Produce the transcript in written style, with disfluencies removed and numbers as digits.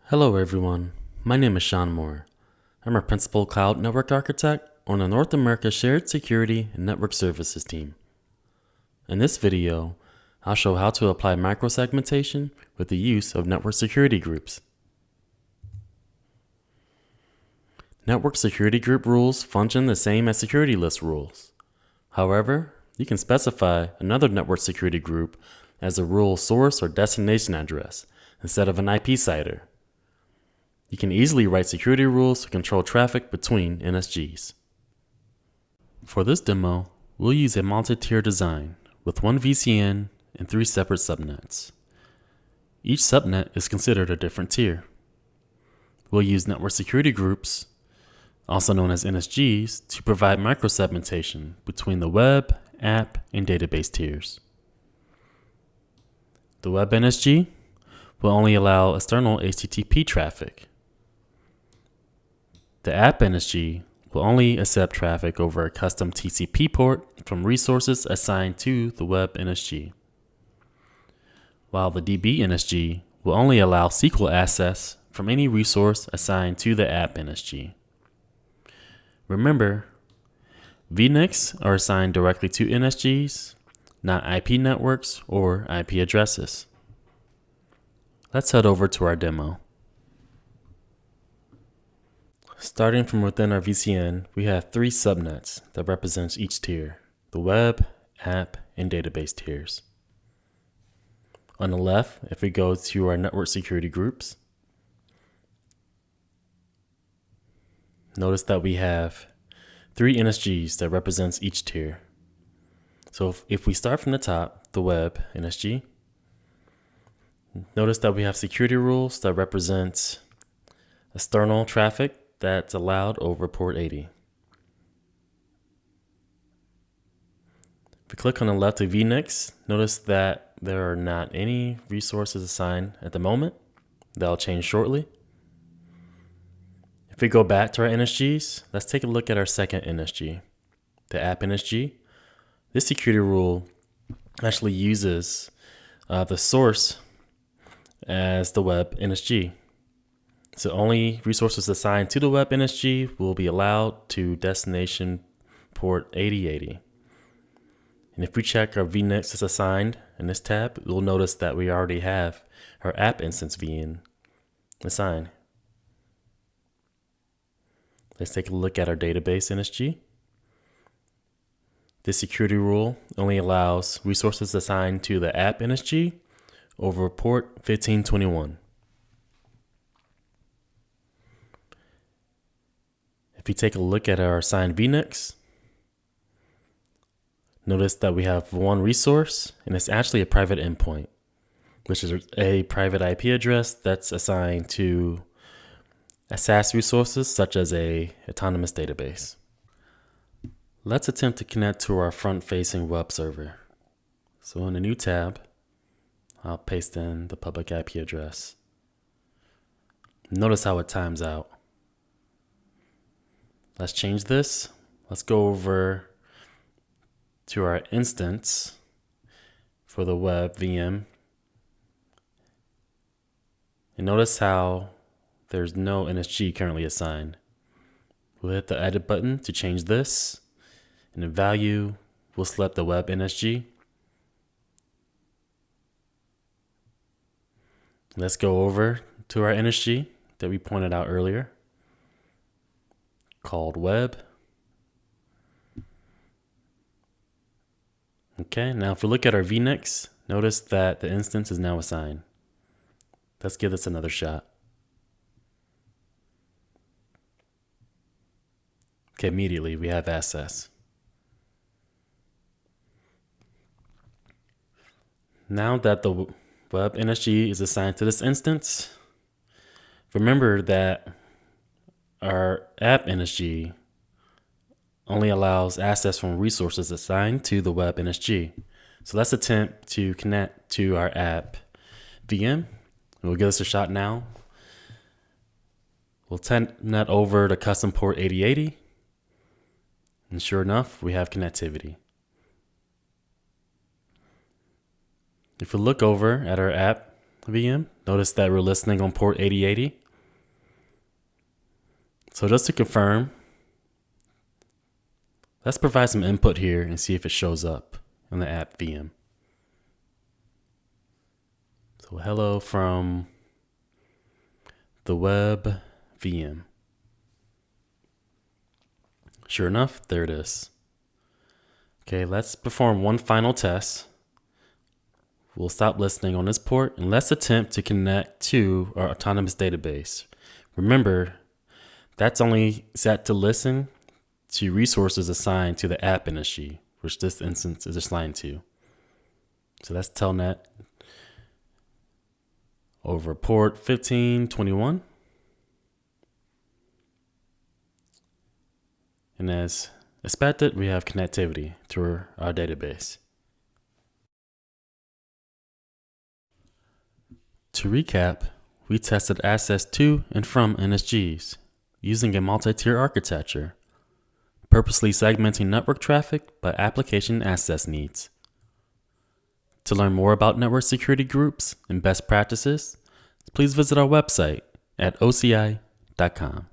Hello everyone, my name is Shawn. I'm a Principal Cloud Network Architect on the North America Shared Security and Network Services team. In this video, I'll show how to apply microsegmentation with the use of network security groups. Network security group rules function the same as security list rules. However, you can specify another network security group as a rule source or destination address instead of an IP CIDR. You can easily write security rules to control traffic between NSGs. For this demo, we'll use a multi-tier design with one VCN and 3 separate subnets. Each subnet is considered a different tier. We'll use network security groups, also known as NSGs, to provide microsegmentation between the web, app, and database tiers. The web NSG will only allow external HTTP traffic. The app NSG will only accept traffic over a custom TCP port from resources assigned to the web NSG, while the DB NSG will only allow SQL access from any resource assigned to the app NSG. Remember, VNICs are assigned directly to NSGs, not IP networks or IP addresses. Let's head over to our demo. Starting from within our VCN, we have 3 subnets that represents each tier: the web, app, and database tiers. On the left, if we go to our network security groups, notice that we have 3 NSGs that represents each tier. So if we start from the top, the web NSG, notice that we have security rules that represent external traffic that's allowed over port 80. If we click on the left of VNICs, notice that there are not any resources assigned at the moment. That'll change shortly. If we go back to our NSGs, let's take a look at our second NSG, the app NSG. This security rule actually uses the source as the web NSG. So only resources assigned to the web NSG will be allowed to destination port 8080. And if we check our VNICs as assigned in this tab, you'll notice that we already have our app instance VN assigned. Let's take a look at our database NSG. This security rule only allows resources assigned to the app NSG over port 1521. If you take a look at our assigned VNICs, notice that we have one resource, and it's actually a private endpoint, which is a private IP address that's assigned to a SaaS resources such as a autonomous database. Let's attempt to connect to our front-facing web server. So in a new tab, I'll paste in the public IP address. Notice how it times out. Let's change this. Let's go over to our instance for the web VM. And notice how there's no NSG currently assigned. We'll hit the edit button to change this. And the value, we'll select the web NSG. Let's go over to our NSG that we pointed out earlier, called web. Okay, now if we look at our VNICs, notice that the instance is now assigned. Let's give this another shot. Okay, immediately we have access. Now that the web NSG is assigned to this instance, remember that our app NSG only allows access from resources assigned to the web NSG. So let's attempt to connect to our app VM. We'll give this a shot now. We'll net over to custom port 8080. And sure enough, we have connectivity. If we look over at our app VM, Notice that we're listening on port 8080. So just to confirm, let's provide some input here and see if it shows up in the app VM. So hello from the web VM. Sure enough, there it is. Okay, let's perform one final test. We'll stop listening on this port and let's attempt to connect to our autonomous database. Remember, that's only set to listen to resources assigned to the app NSG, which this instance is assigned to. So that's telnet over port 1521. And as expected, we have connectivity to our database. To recap, we tested access to and from NSGs using a multi-tier architecture, purposely segmenting network traffic by application access needs. To learn more about network security groups and best practices, please visit our website at oci.com.